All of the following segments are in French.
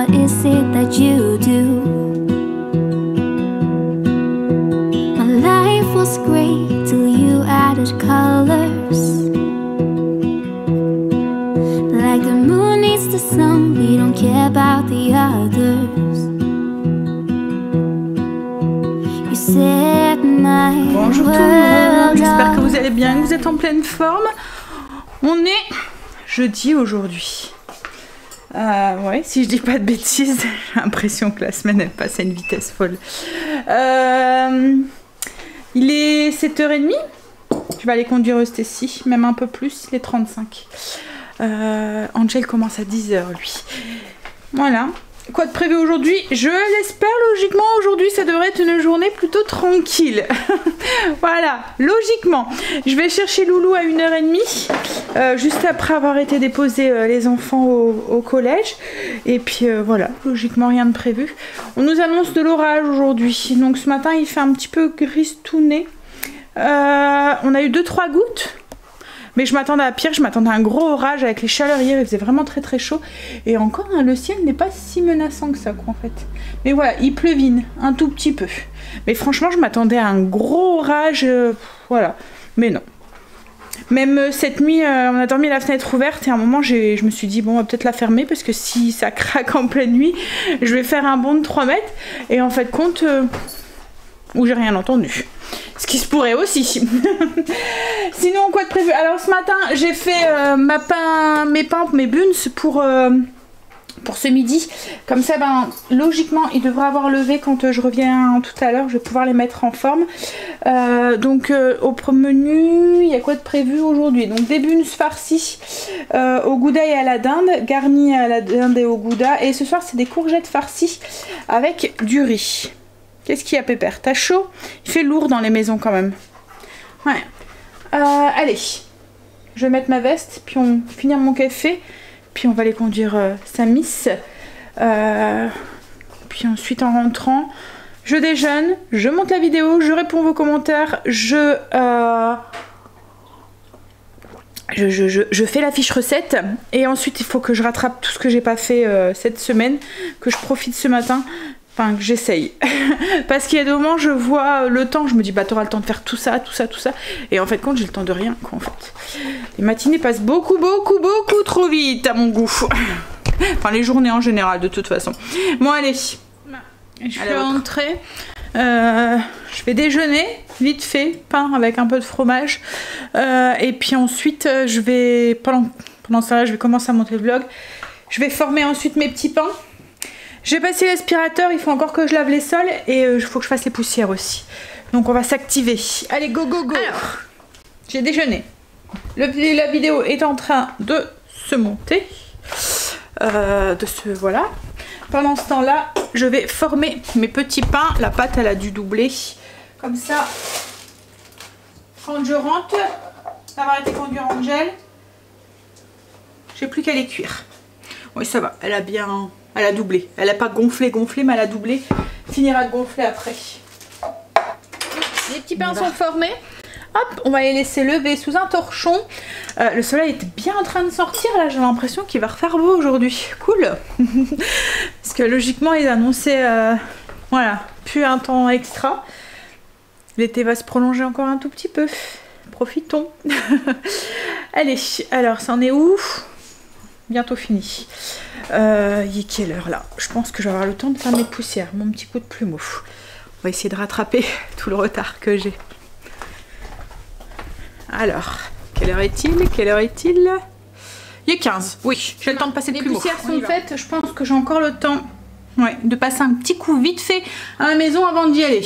what is it that you do? My life was great till you added colors. Like the moon needs the sun, we don't care about the others. You set my Bonjour tout le monde, j'espère que vous allez bien, que vous êtes en pleine forme. On est jeudi aujourd'hui. Ouais, si je dis pas de bêtises, j'ai l'impression que la semaine elle passe à une vitesse folle. Il est 7h30. Je vais aller conduire Eustécie, même un peu plus, il est 35. Angel commence à 10h lui. Voilà. Quoi de prévu aujourd'hui? Je l'espère, logiquement aujourd'hui ça devrait être une journée plutôt tranquille. Voilà, logiquement. Je vais chercher Loulou à 1h30, juste après avoir été déposer les enfants au collège. Et puis voilà, logiquement rien de prévu. On nous annonce de l'orage aujourd'hui, donc ce matin il fait un petit peu gristouné. On a eu 2-3 gouttes. Mais je m'attendais à pire, je m'attendais à un gros orage avec les chaleurs hier, il faisait vraiment très très chaud. Et encore, hein, le ciel n'est pas si menaçant que ça, quoi, en fait. Mais voilà, il pleuvine un tout petit peu. Mais franchement, je m'attendais à un gros orage, voilà. Mais non. Même cette nuit, on a dormi la fenêtre ouverte et à un moment, je me suis dit, bon, on va peut-être la fermer parce que si ça craque en pleine nuit, je vais faire un bond de 3 mètres. Et en fait, compte, où j'ai rien entendu. Ce qui se pourrait aussi. Sinon, quoi de prévu? Alors ce matin, j'ai fait mes buns pour ce midi. Comme ça, ben, logiquement, il devrait avoir levé quand je reviens tout à l'heure. Je vais pouvoir les mettre en forme. Donc, au menu, il y a quoi de prévu aujourd'hui? Donc, des buns farcis au gouda et à la dinde, garnis à la dinde et au gouda. Et ce soir, c'est des courgettes farcies avec du riz. Qu'est-ce qu'il y a, Pépère? T'as chaud? Il fait lourd dans les maisons quand même. Ouais. Allez. Je vais mettre ma veste, puis on va finir mon café, puis on va aller conduire sa miss. Puis ensuite, en rentrant, je déjeune, je monte la vidéo, je réponds vos commentaires, je fais la fiche recette. Et ensuite, il faut que je rattrape tout ce que j'ai pas fait cette semaine, que je profite ce matin. Enfin, que j'essaye. Parce qu'il y a des moments, je vois le temps, je me dis, bah, t'auras le temps de faire tout ça, tout ça, tout ça. Et en fait, quand j'ai le temps de rien, quoi, en fait. Les matinées passent beaucoup trop vite, à mon goût. Enfin, les journées en général, de toute façon. Bon, allez. Je vais rentrer. Je vais déjeuner, vite fait, pain avec un peu de fromage. Et puis ensuite, je vais, pendant ça, là, je vais commencer à monter le vlog. Je vais former ensuite mes petits pains. J'ai passé l'aspirateur, il faut encore que je lave les sols et il faut que je fasse les poussières aussi. Donc on va s'activer. Allez, go go go. Alors, j'ai déjeuné. La vidéo est en train de se monter. Voilà. Pendant ce temps-là, je vais former mes petits pains. La pâte, elle a dû doubler. Comme ça, quand je rentre, avoir été conduire Angel, j'ai plus qu'à les cuire. Oui, ça va, elle a bien... Elle a doublé. Elle n'a pas gonflé, mais elle a doublé. Finira de gonfler après. Les petits pains sont formés. Hop, on va les laisser lever sous un torchon. Le soleil était bien en train de sortir. Là, j'ai l'impression qu'il va refaire beau aujourd'hui. Cool. Parce que logiquement, ils annonçaient voilà, plus un temps extra. L'été va se prolonger encore un tout petit peu. Profitons. Allez, alors, ça en est où? Bientôt fini. Il est quelle heure là? Je pense que je vais avoir le temps de faire mes poussières, mon petit coup de plumeau. On va essayer de rattraper tout le retard que j'ai. Alors, quelle heure est-il? Quelle heure est-il? Il est 15. Oui, j'ai le temps de passer le plumeau. Les poussières sont faites, je pense que j'ai encore le temps, ouais, de passer un petit coup vite fait à la maison avant d'y aller.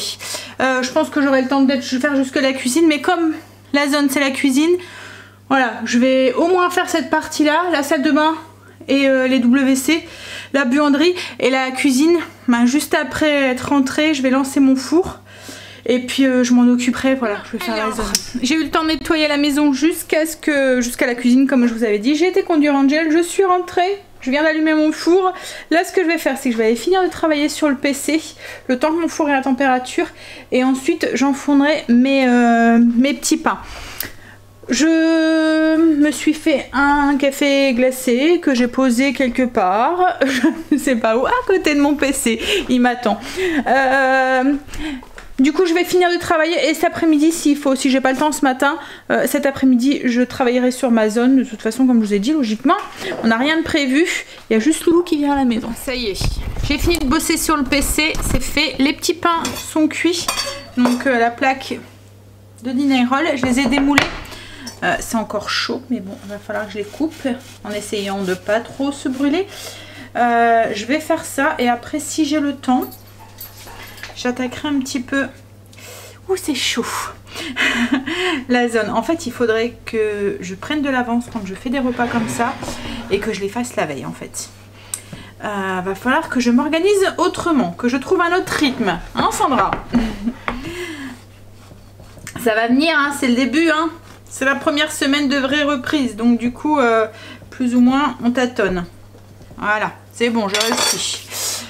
Je pense que j'aurai le temps de faire jusque la cuisine, mais comme la zone c'est la cuisine, voilà, je vais au moins faire cette partie-là, la salle de bain et les WC, la buanderie et la cuisine. Ben, juste après être rentrée, je vais lancer mon four et puis je m'en occuperai, voilà, je vais faire la zone. J'ai eu le temps de nettoyer la maison jusqu'à la cuisine comme je vous avais dit. J'ai été conduire Angel, je suis rentrée, je viens d'allumer mon four. Là ce que je vais faire c'est que je vais aller finir de travailler sur le PC, le temps que mon four est à température et ensuite j'enfournerai mes petits pains. Je me suis fait un café glacé que j'ai posé quelque part. Je ne sais pas où, à côté de mon PC. Il m'attend. Du coup, je vais finir de travailler et cet après-midi, s'il faut, si j'ai pas le temps ce matin, cet après-midi, je travaillerai sur ma zone. De toute façon, comme je vous ai dit, logiquement, on n'a rien de prévu. Il y a juste Loulou qui vient à la maison. Ça y est, j'ai fini de bosser sur le PC, c'est fait. Les petits pains sont cuits. Donc, la plaque de Dinerol, je les ai démoulés. C'est encore chaud, mais bon, il va falloir que je les coupe en essayant de pas trop se brûler. Je vais faire ça et après, si j'ai le temps, j'attaquerai un petit peu. Ouh, c'est chaud. La zone. En fait, il faudrait que je prenne de l'avance quand je fais des repas comme ça et que je les fasse la veille, en fait. Va falloir que je m'organise autrement, que je trouve un autre rythme. Hein, Sandra? Ça va venir, hein, c'est le début, hein. C'est la première semaine de vraie reprise, donc du coup, plus ou moins, on tâtonne. Voilà, c'est bon, j'ai réussi.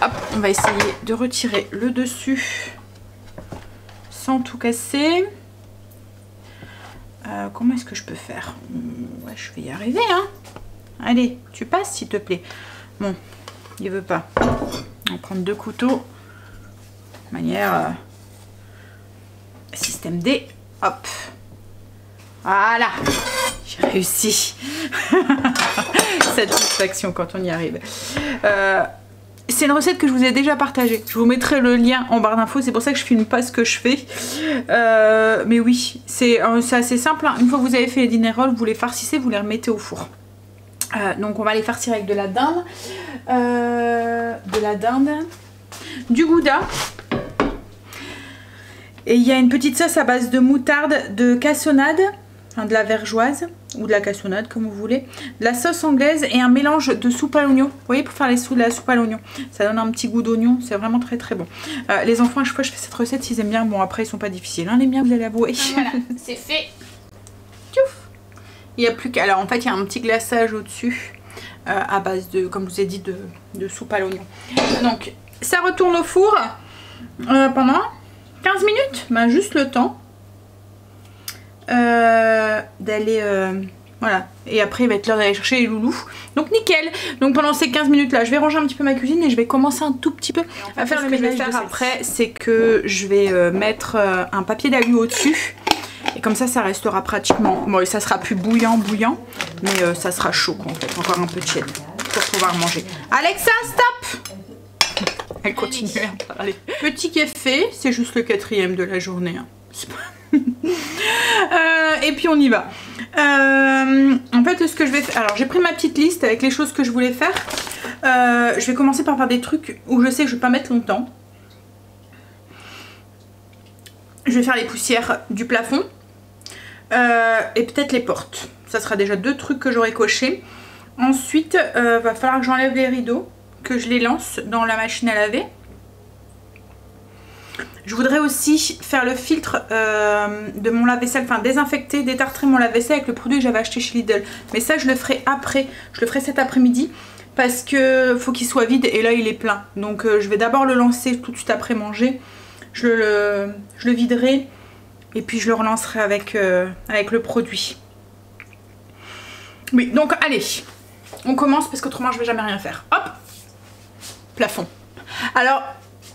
Hop, on va essayer de retirer le dessus sans tout casser. Comment est-ce que je peux faire? Ouais, je vais y arriver, hein. Allez, tu passes, s'il te plaît. Bon, il veut pas. On va prendre 2 couteaux. De manière... système D. Hop. Voilà, j'ai réussi. Satisfaction quand on y arrive. C'est une recette que je vous ai déjà partagée. Je vous mettrai le lien en barre d'infos. C'est pour ça que je filme pas ce que je fais. Mais oui, c'est assez simple. Hein. Une fois que vous avez fait les dinerolles, vous les farcissez, vous les remettez au four. Donc on va les farcir avec de la dinde. Du gouda. Et il y a une petite sauce à base de moutarde, de cassonade. De la vergeoise ou de la cassonade comme vous voulez, de la sauce anglaise et un mélange de soupe à l'oignon. Vous voyez, pour faire la soupe à l'oignon, ça donne un petit goût d'oignon, c'est vraiment très très bon. Les enfants, à chaque fois je fais cette recette, ils aiment bien. Bon, après ils sont pas difficiles, hein, les miens, vous allez avouer. Voilà, c'est fait. Tchouf. Il n'y a plus qu'à... Alors en fait, il y a un petit glaçage au-dessus à base de, comme je vous ai dit, de soupe à l'oignon. Donc ça retourne au four pendant 15 minutes, bah, juste le temps d'aller voilà, et après il va être l'heure d'aller chercher les loulous, donc nickel. Donc pendant ces 15 minutes là je vais ranger un petit peu ma cuisine et je vais commencer un tout petit peu à faire le ménage. Ce que je vais faire après, c'est que je vais mettre un papier d'alu au dessus et comme ça restera pratiquement, bon, ça sera plus bouillant mais ça sera chaud quoi, en fait, encore un peu tiède pour pouvoir manger. Alexa, stop. Elle continue à parler. Petit café, c'est juste le 4e de la journée, hein. Et puis on y va. En fait, ce que je vais faire, alors j'ai pris ma petite liste avec les choses que je voulais faire. Je vais commencer par faire des trucs où je sais que je vais pas mettre longtemps. Je vais faire les poussières du plafond et peut-être les portes. Ça sera déjà 2 trucs que j'aurai cochés. Ensuite, va falloir que j'enlève les rideaux, que je les lance dans la machine à laver. Je voudrais aussi faire le filtre de mon lave-vaisselle, enfin désinfecter, détartrer mon lave-vaisselle avec le produit que j'avais acheté chez Lidl. Mais ça je le ferai après, je le ferai cet après-midi parce que faut qu'il soit vide et là il est plein. Donc je vais d'abord le lancer tout de suite après manger, je le viderai et puis je le relancerai avec le produit. Oui, donc allez, on commence parce qu'autrement je vais jamais rien faire. Hop, plafond. Alors...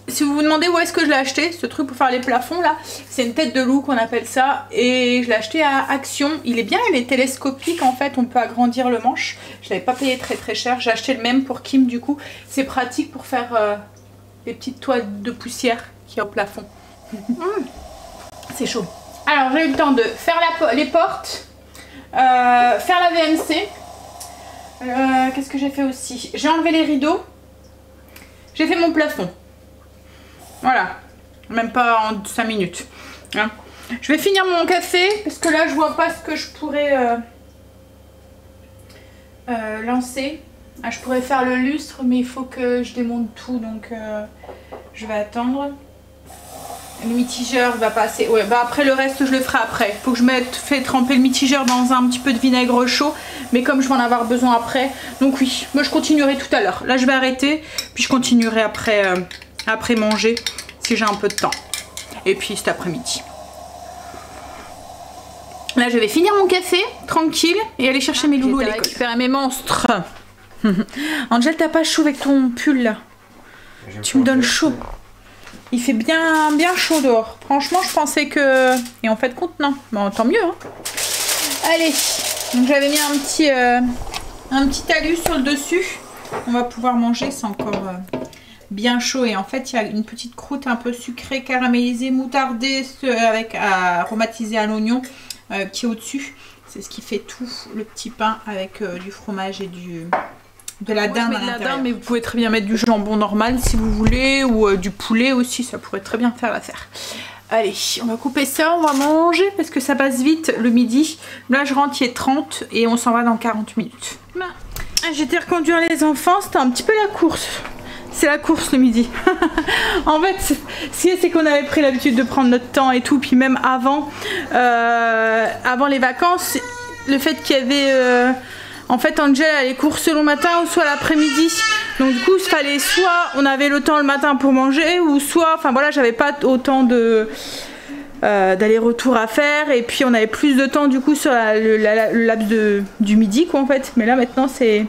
si vous vous demandez où est-ce que je l'ai acheté, ce truc pour faire les plafonds là, c'est une tête de loup qu'on appelle ça. Et je l'ai acheté à Action. Il est bien, il est télescopique en fait, on peut agrandir le manche. Je l'avais pas payé très très cher. J'ai acheté le même pour Kim du coup. C'est pratique pour faire les petites toiles de poussière qu'il y a au plafond. C'est chaud. Alors j'ai eu le temps de faire les portes, faire la VMC. Qu'est-ce que j'ai fait aussi? J'ai enlevé les rideaux. J'ai fait mon plafond. Voilà, même pas en 5 minutes. Hein. Je vais finir mon café parce que là je vois pas ce que je pourrais lancer. Ah, je pourrais faire le lustre mais il faut que je démonte tout donc je vais attendre. Le mitigeur va passer. Ouais, bah après le reste je le ferai après. Il faut que je fait tremper le mitigeur dans un petit peu de vinaigre chaud. Mais comme je vais en avoir besoin après. Donc oui, moi je continuerai tout à l'heure. Là je vais arrêter. Puis je continuerai après manger si j'ai un peu de temps. Et puis cet après-midi. Là, je vais finir mon café, tranquille, et aller chercher mes loulous à l'école. Récupérer mes monstres. Angel, t'as pas chaud avec ton pull là? Tu me donnes chaud. Il fait bien chaud dehors. Franchement, je pensais que... Et en fait, compte, non. Bon, tant mieux. Hein. Allez. Donc, j'avais mis un petit talus sur le dessus. On va pouvoir manger. C'est encore bien chaud. Et en fait, il y a une petite croûte un peu sucrée, caramélisée, moutardée, avec aromatisée à l'oignon qui est au-dessus. C'est ce qui fait tout le petit pain avec du fromage et de la dinde à l'intérieur. Mais vous pouvez très bien mettre du jambon normal si vous voulez, ou du poulet aussi, ça pourrait très bien faire l'affaire. Allez, on va couper ça, on va manger parce que ça passe vite le midi. Là, je rentre, il est 30 et on s'en va dans 40 minutes. J'étais reconduire les enfants, c'était un petit peu la course. C'est la course le midi. En fait, ce c'est qu'on avait pris l'habitude de prendre notre temps et tout, puis même avant les vacances, le fait qu'il y avait... En fait, Angel allait cours soit le matin ou soit l'après-midi. Donc du coup, il fallait soit on avait le temps le matin pour manger, ou soit, enfin voilà, j'avais pas autant de d'aller-retour à faire. Et puis on avait plus de temps du coup sur le laps du midi quoi en fait. Mais là maintenant c'est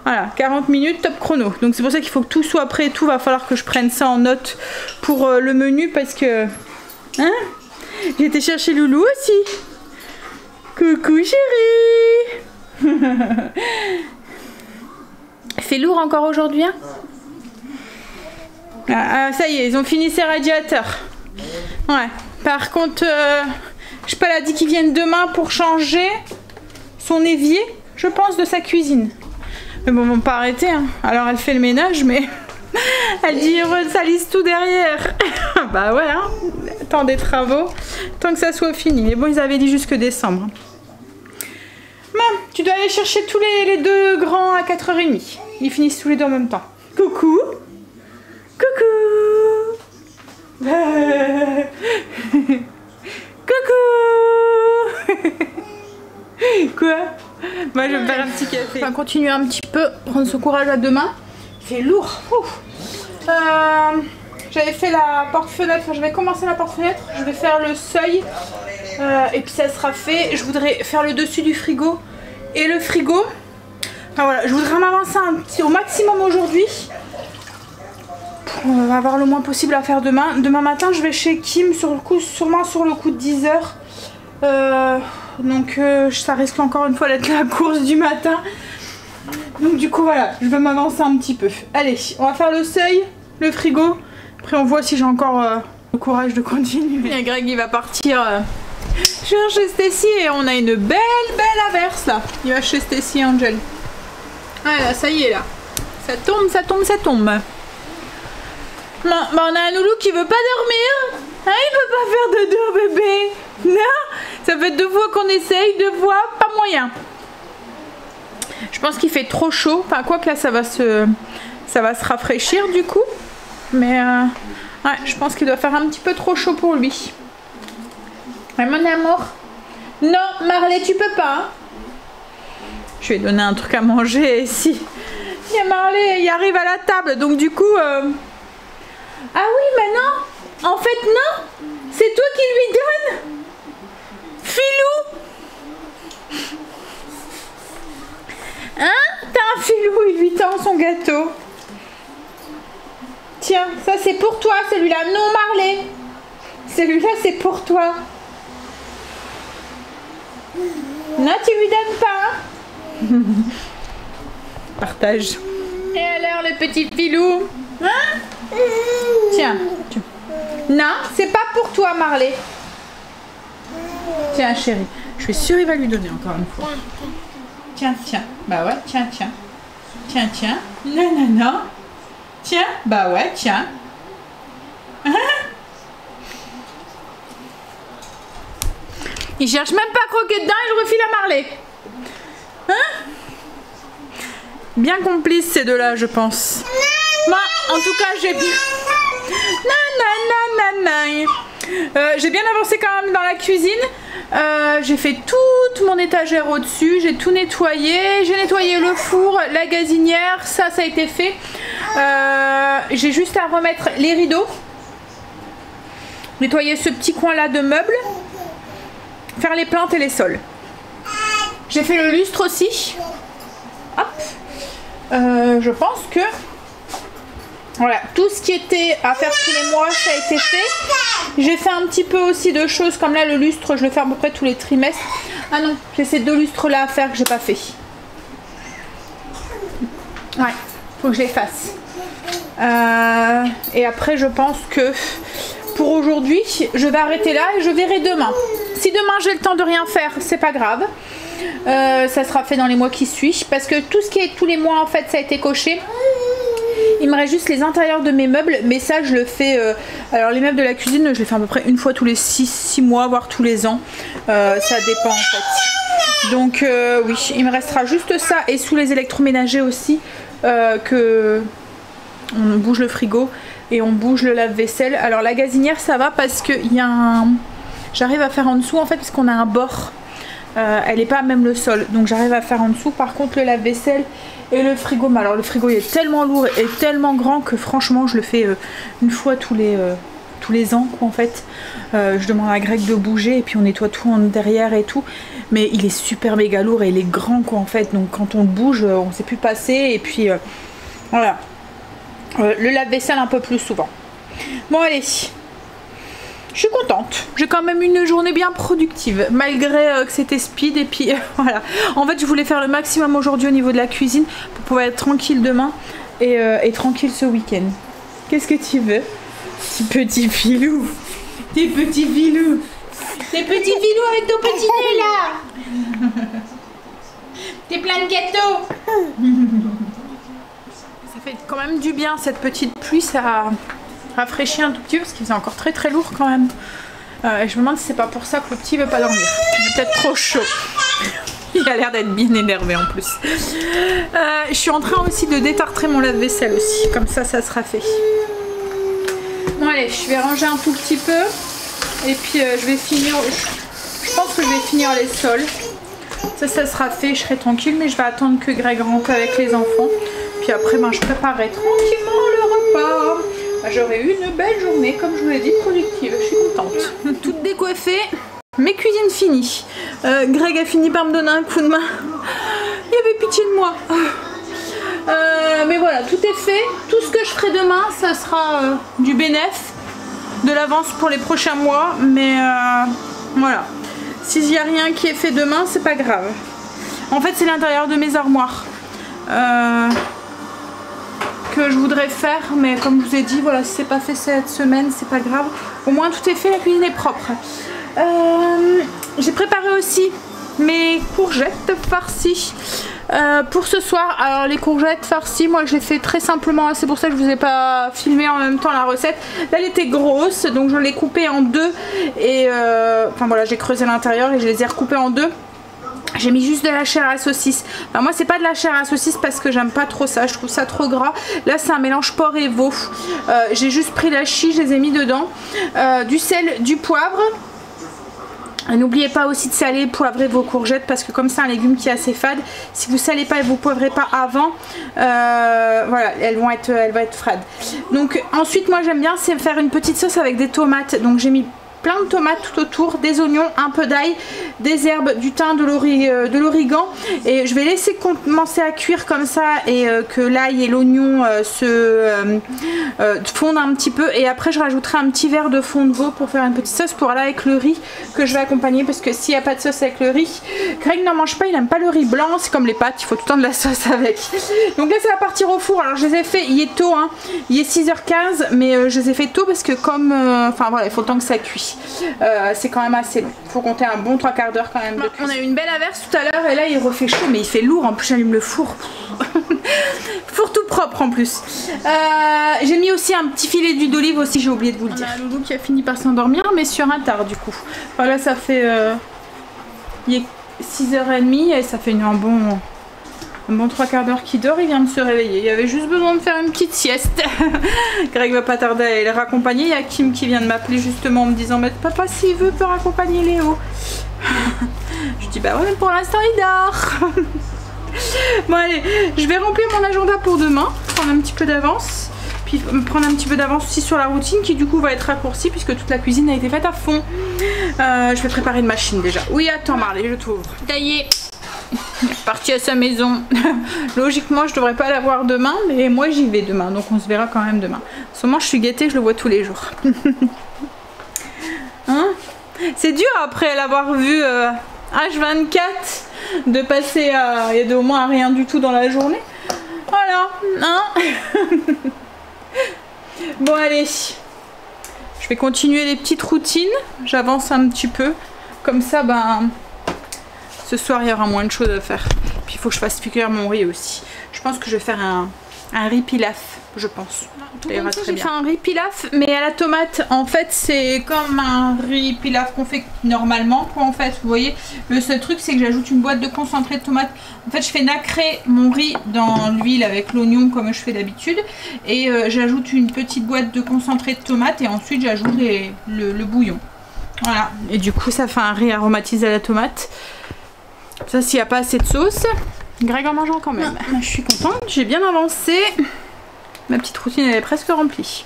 voilà 40 minutes top chrono. Donc c'est pour ça qu'il faut que tout soit prêt. Tout va falloir que je prenne ça en note pour le menu parce que hein, j'ai été chercher Loulou aussi. Coucou chérie. Fait lourd encore aujourd'hui hein. Ça y est, ils ont fini ces radiateurs. Ouais. Par contre, je sais pas, elle a dit qu'ils viennent demain pour changer son évier, je pense, de sa cuisine. Mais bon, ils vont pas arrêter hein. Alors elle fait le ménage, mais elle dit ça lisse tout derrière. Bah ouais hein. Tant des travaux, tant que ça soit fini. Mais bon, ils avaient dit jusque décembre. Tu dois aller chercher tous les deux grands à 4h30. Ils finissent tous les deux en même temps. Coucou. Coucou. Coucou. Quoi? Moi je vais me faire un petit café. On va continuer un petit peu, prendre ce courage à deux mains. Il fait lourd. J'avais fait la porte-fenêtre, enfin je vais commencer la porte-fenêtre. Je vais faire le seuil. Et puis ça sera fait. Je voudrais faire le dessus du frigo et le frigo. Enfin voilà, je voudrais m'avancer au maximum aujourd'hui pour avoir le moins possible à faire demain. Demain matin je vais chez Kim sur le coup, sûrement sur le coup de 10h. Donc ça risque encore une fois d'être la course du matin. Donc du coup voilà, je vais m'avancer un petit peu. Allez, on va faire le seuil, le frigo. Après on voit si j'ai encore le courage de continuer. Et Greg il va partir chez Stacy et on a une belle averse là. Il va chez Stacy et Angel. Voilà, ça y est là. Ça tombe. Bon, bah on a un loulou qui veut pas dormir. Hein, il veut pas faire de dodo bébé. Non, ça fait 2 fois qu'on essaye, 2 fois, pas moyen. Je pense qu'il fait trop chaud. Enfin quoi que là ça va se rafraîchir du coup. Mais ouais, je pense qu'il doit faire un petit peu trop chaud pour lui. Ouais, mon amour. Non, Marley, tu peux pas. Hein. Je vais donner un truc à manger et si il y a Marley, il arrive à la table. Donc du coup... Ah oui, mais non. En fait, non. C'est toi qui lui donnes. Filou. Hein? T'as un filou, il lui tend son gâteau. Tiens, ça c'est pour toi, celui-là. Non, Marley. Celui-là, c'est pour toi. Non, tu lui donnes pas. Partage. Et alors, le petit filou? Hein? Tiens. Non, c'est pas pour toi, Marley. Tiens, chérie. Je suis sûre il va lui donner encore une fois. Tiens. Bah ouais, tiens. Tiens. Non. Tiens. Bah ouais, tiens. Hein? Il cherche même pas à croquer dedans, il refile à Marley. Hein? Bien complices ces deux-là, je pense. Moi, en tout cas, j'ai bien... j'ai bien avancé quand même dans la cuisine. J'ai fait toute mon étagère au-dessus. J'ai tout nettoyé. J'ai nettoyé le four, la gazinière. Ça a été fait. J'ai juste à remettre les rideaux. Nettoyer ce petit coin-là de meubles. faire les plaintes et les sols. J'ai fait le lustre aussi. Hop. Je pense que voilà, tout ce qui était à faire tous les mois, ça a été fait. J'ai fait un petit peu aussi de choses comme là, le lustre, je le fais à peu près tous les trimestres. Ah non, j'ai ces 2 lustres là à faire que j'ai pas fait. Ouais, faut que je les fasse. Et après, je pense que pour aujourd'hui, je vais arrêter là et je verrai demain. Si demain j'ai le temps de rien faire, c'est pas grave. Ça sera fait dans les mois qui suivent parce que tout ce qui est tous les mois en fait, ça a été coché. Il me reste juste les intérieurs de mes meubles, mais ça je le fais. Alors les meubles de la cuisine, je les fais à peu près une fois tous les 6 mois, voire tous les ans. Ça dépend en fait. Donc oui, il me restera juste ça et sous les électroménagers aussi que on bouge le frigo et on bouge le lave-vaisselle. Alors la gazinière ça va parce que il y a un, j'arrive à faire en dessous en fait parce qu'on a un bord. Elle n'est pas même le sol, donc j'arrive à faire en dessous. Par contre le lave-vaisselle et le frigo, mais alors le frigo il est tellement lourd et tellement grand que franchement je le fais une fois tous les ans quoi, en fait. Je demande à Greg de bouger et puis on nettoie tout en derrière et tout, mais il est super méga lourd et il est grand quoi en fait, donc quand on le bouge on ne sait plus passer et puis voilà. Le lave-vaisselle un peu plus souvent. Bon allez, je suis contente, j'ai quand même une journée bien productive malgré que c'était speed et puis voilà. En fait je voulais faire le maximum aujourd'hui au niveau de la cuisine pour pouvoir être tranquille demain et tranquille ce week-end. Qu'est-ce que tu veux? Petit filou, tes petits filous, tes petits filous avec ton petit nez là. T'es plein de gâteaux. Ça fait quand même du bien cette petite pluie, ça rafraîchit un tout petit peu parce qu'il faisait encore très très lourd quand même. Et je me demande si c'est pas pour ça que le petit veut pas dormir. Il est peut-être trop chaud. Il a l'air d'être bien énervé en plus. Je suis en train aussi de détartrer mon lave-vaisselle aussi. Comme ça, ça sera fait. Bon allez, je vais ranger un tout petit peu. Et puis je vais finir... Je pense que je vais finir les sols. Ça sera fait, je serai tranquille. Mais je vais attendre que Greg rentre avec les enfants. Puis après, ben, je préparerai tranquillement le repas. J'aurai eu une belle journée, comme je vous l'ai dit, productive. Je suis contente. Toute décoiffée, mes cuisines finies. Greg a fini par me donner un coup de main. Il avait pitié de moi. Mais voilà, tout est fait. Tout ce que je ferai demain, ça sera du bénéf, de l'avance pour les prochains mois. Mais voilà. S'il n'y a rien qui est fait demain, c'est pas grave. En fait, c'est l'intérieur de mes armoires. Que je voudrais faire, mais comme je vous ai dit, voilà, si c'est pas fait cette semaine, c'est pas grave. Au moins tout est fait, la cuisine est propre. J'ai préparé aussi mes courgettes farcies pour ce soir. Alors les courgettes farcies, moi je les fais très simplement, c'est pour ça que je vous ai pas filmé en même temps la recette. Là elle était grosse, donc je l'ai coupée en 2 et enfin voilà, j'ai creusé l'intérieur et je les ai recoupées en 2. J'ai mis juste de la chair à saucisse. Enfin, moi c'est pas de la chair à saucisse parce que j'aime pas trop ça, je trouve ça trop gras. Là c'est un mélange porc et veau. J'ai juste pris la chie, je les ai mis dedans. Du sel, du poivre. N'oubliez pas aussi de saler, poivrer vos courgettes parce que comme c'est un légume qui est assez fade, si vous salez pas et vous poivrez pas avant, voilà, elles vont être fades. Donc ensuite moi j'aime bien c'est faire une petite sauce avec des tomates. Donc j'ai mis plein de tomates tout autour, des oignons, un peu d'ail, des herbes, du thym, de l'origan et je vais laisser commencer à cuire comme ça et que l'ail et l'oignon se fondent un petit peu et après je rajouterai un petit verre de fond de veau pour faire une petite sauce pour aller avec le riz que je vais accompagner parce que s'il n'y a pas de sauce avec le riz, Greg n'en mange pas, il n'aime pas le riz blanc, c'est comme les pâtes, il faut tout le temps de la sauce avec. Donc là ça va partir au four, alors je les ai fait, il est tôt, hein. Il est 6h15 mais je les ai fait tôt parce que comme, enfin voilà, il faut le temps que ça cuit. C'est quand même assez long, faut compter un bon 3/4 d'heure quand même de cuisson. On a eu une belle averse tout à l'heure et là il refait chaud mais il fait lourd, en plus j'allume le four. Four tout propre en plus. J'ai mis aussi un petit filet d'huile d'olive aussi, j'ai oublié de vous le dire. On a Loulou qui a fini par s'endormir mais sur un tard du coup. Enfin, là ça fait il est 6h30 et ça fait un bon 3/4 d'heure qu'il dort, il vient de se réveiller. Il y avait juste besoin de faire une petite sieste. Greg va pas tarder à le raccompagner. Il y a Kim qui vient de m'appeler justement en me disant mais papa s'il veut peut raccompagner Léo. Je dis bah ouais mais pour l'instant il dort. Bon allez, je vais remplir mon agenda pour demain. prendre un petit peu d'avance. Puis me prendre un petit peu d'avance aussi sur la routine qui du coup va être raccourcie puisque toute la cuisine a été faite à fond. Je vais préparer une machine déjà. Oui, attends Marley, je t'ouvre. Ça y est, parti à sa maison. Logiquement, je devrais pas la voir demain, mais moi j'y vais demain, donc on se verra quand même demain. En ce moment, je suis gâtée, je le vois tous les jours. Hein? C'est dur après l'avoir vu H24 de passer à et de au moins à rien du tout dans la journée. Voilà, hein? Bon allez, je vais continuer les petites routines, j'avance un petit peu, comme ça ben ce soir il y aura moins de choses à faire. Puis il faut que je fasse cuire mon riz aussi. Je pense que je vais faire un riz pilaf, je pense. Ça ira très bien. J'ai fait un riz pilaf mais à la tomate. En fait c'est comme un riz pilaf qu'on fait normalement quoi en fait. Vous voyez, le seul truc c'est que j'ajoute une boîte de concentré de tomate. En fait je fais nacrer mon riz dans l'huile avec l'oignon comme je fais d'habitude. Et j'ajoute une petite boîte de concentré de tomate et ensuite j'ajoute le bouillon. Voilà. Et du coup ça fait un riz aromatisé à la tomate. Ça s'il n'y a pas assez de sauce. Greg en mangeant quand même. Je suis contente, j'ai bien avancé. Ma petite routine elle est presque remplie.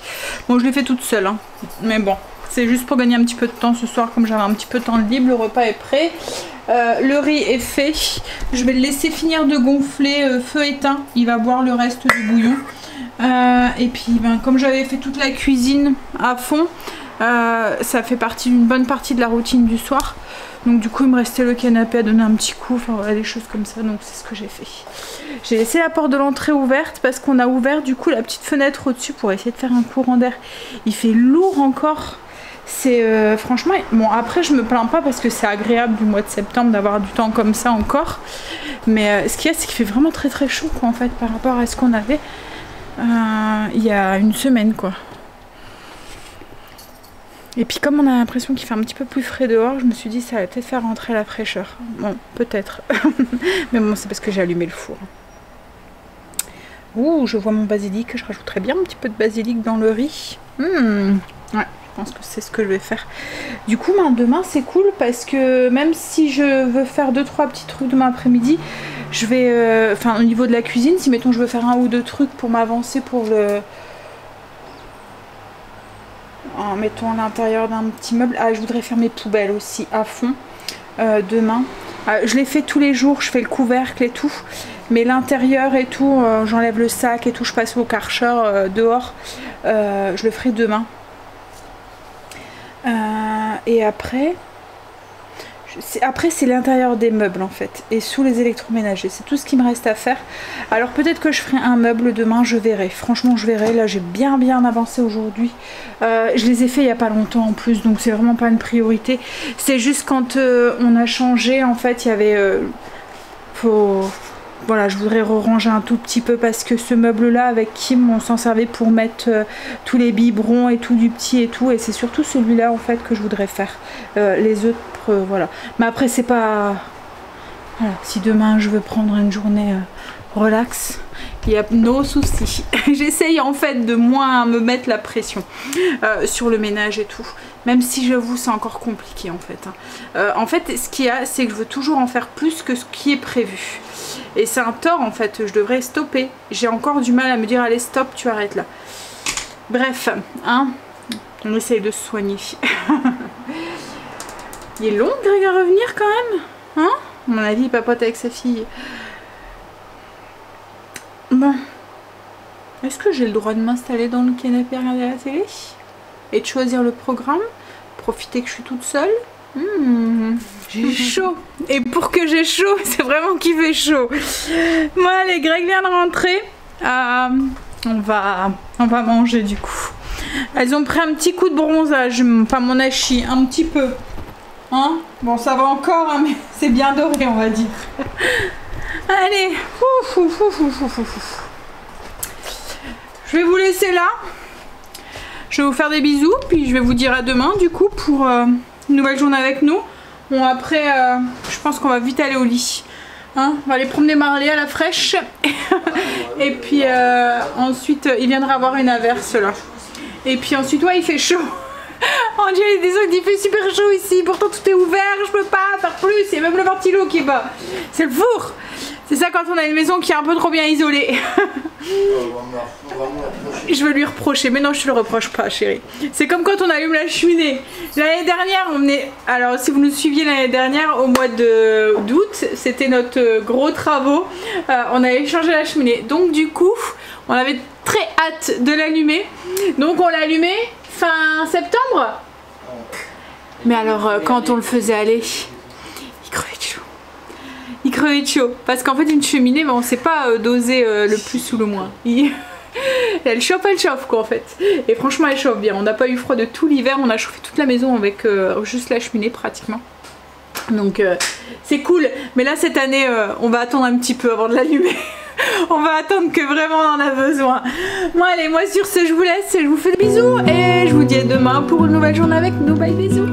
Bon je l'ai fait toute seule hein. Mais bon c'est juste pour gagner un petit peu de temps ce soir comme j'avais un petit peu de temps libre. Le repas est prêt, le riz est fait. Je vais le laisser finir de gonfler feu éteint. Il va boire le reste du bouillon. Et puis ben, comme j'avais fait toute la cuisine à fond, ça fait partie d'une bonne partie de la routine du soir. Donc du coup il me restait le canapé à donner un petit coup, enfin voilà des choses comme ça, donc c'est ce que j'ai fait. J'ai laissé la porte de l'entrée ouverte parce qu'on a ouvert du coup la petite fenêtre au-dessus pour essayer de faire un courant d'air. Il fait lourd encore, c'est franchement, bon après je me plains pas parce que c'est agréable du mois de septembre d'avoir du temps comme ça encore. Mais ce qu'il y a c'est qu'il fait vraiment très très chaud quoi en fait par rapport à ce qu'on avait il y a une semaine quoi. Et puis comme on a l'impression qu'il fait un petit peu plus frais dehors, je me suis dit ça allait peut-être faire rentrer la fraîcheur. Bon, peut-être. Mais bon, c'est parce que j'ai allumé le four. Ouh, je vois mon basilic. Je rajouterais bien un petit peu de basilic dans le riz. Ouais, je pense que c'est ce que je vais faire. Du coup, demain c'est cool parce que même si je veux faire 2-3 petits trucs demain après-midi, je vais... Enfin, au niveau de la cuisine, si mettons je veux faire 1 ou 2 trucs pour m'avancer pour le... En mettant à l'intérieur d'un petit meuble. Ah, je voudrais faire mes poubelles aussi à fond demain. Je les fais tous les jours, je fais le couvercle et tout. Mais l'intérieur et tout, j'enlève le sac et tout, je passe au Karcher dehors. Je le ferai demain. Et après... Après c'est l'intérieur des meubles en fait et sous les électroménagers, c'est tout ce qui me reste à faire. Alors peut-être que je ferai un meuble demain, je verrai, franchement je verrai. Là j'ai bien avancé aujourd'hui, je les ai fait il n'y a pas longtemps en plus donc c'est vraiment pas une priorité. C'est juste quand on a changé en fait il y avait voilà, je voudrais ranger un tout petit peu parce que ce meuble là avec Kim on s'en servait pour mettre tous les biberons et tout du petit et tout, et c'est surtout celui-là en fait que je voudrais faire. Les autres voilà, mais après c'est pas voilà, si demain je veux prendre une journée relax, il y a no soucis. J'essaye en fait de moins me mettre la pression sur le ménage et tout, même si j'avoue c'est encore compliqué en fait. En fait ce qu'il y a c'est que je veux toujours en faire plus que ce qui est prévu. Et c'est un tort en fait, je devrais stopper. J'ai encore du mal à me dire allez stop, tu arrêtes là. Bref, hein, on essaye de se soigner. Il est long Greg à revenir quand même, hein? À mon avis il papote avec sa fille. Bon, est-ce que j'ai le droit de m'installer dans le canapé à regarder la télé? Et de choisir le programme? Profiter que je suis toute seule? J'ai chaud. Et pour que j'ai chaud, c'est vraiment qu'il fait chaud. Bon allez, Greg vient de rentrer. On va manger du coup. Elles ont pris un petit coup de bronzage, pas mon hachis, un petit peu. Hein? Bon ça va encore, hein, mais c'est bien doré on va dire. Allez. Je vais vous laisser là. Je vais vous faire des bisous, puis je vais vous dire à demain du coup pour... une nouvelle journée avec nous. Bon après je pense qu'on va vite aller au lit hein, on va aller promener Marley à la fraîche. Et puis ensuite il viendra avoir une averse là. Et puis ensuite ouais il fait chaud. Oh Dieu, il fait super chaud ici, pourtant tout est ouvert, je peux pas faire plus, il y a même le ventilo qui est bas. C'est le four. C'est ça quand on a une maison qui est un peu trop bien isolée. Je veux lui reprocher, mais non, je te le reproche pas, chérie. C'est comme quand on allume la cheminée. L'année dernière, on venait. Alors, si vous nous suiviez l'année dernière, au mois d'août, c'était notre gros travaux. On avait changé la cheminée. Donc, du coup, on avait très hâte de l'allumer. Donc, on l'allumait fin septembre. Mais alors, quand on le faisait aller, il crevait de chaud. Il crevait de chaud. Parce qu'en fait, une cheminée, on ne sait pas doser le plus ou le moins. Elle chauffe quoi en fait. Et franchement, elle chauffe bien. On n'a pas eu froid de tout l'hiver. On a chauffé toute la maison avec juste la cheminée pratiquement. Donc, c'est cool. Mais là, cette année, on va attendre un petit peu avant de l'allumer. On va attendre que vraiment on en a besoin. Bon, allez, moi sur ce, je vous laisse. Je vous fais des bisous. Et je vous dis à demain pour une nouvelle journée avec nous. Bye, bisous.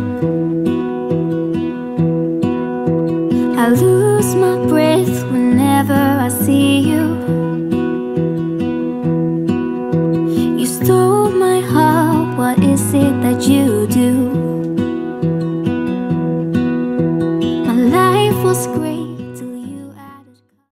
I lose my breath whenever I see you. You stole my heart, what is it that you do? My life was great.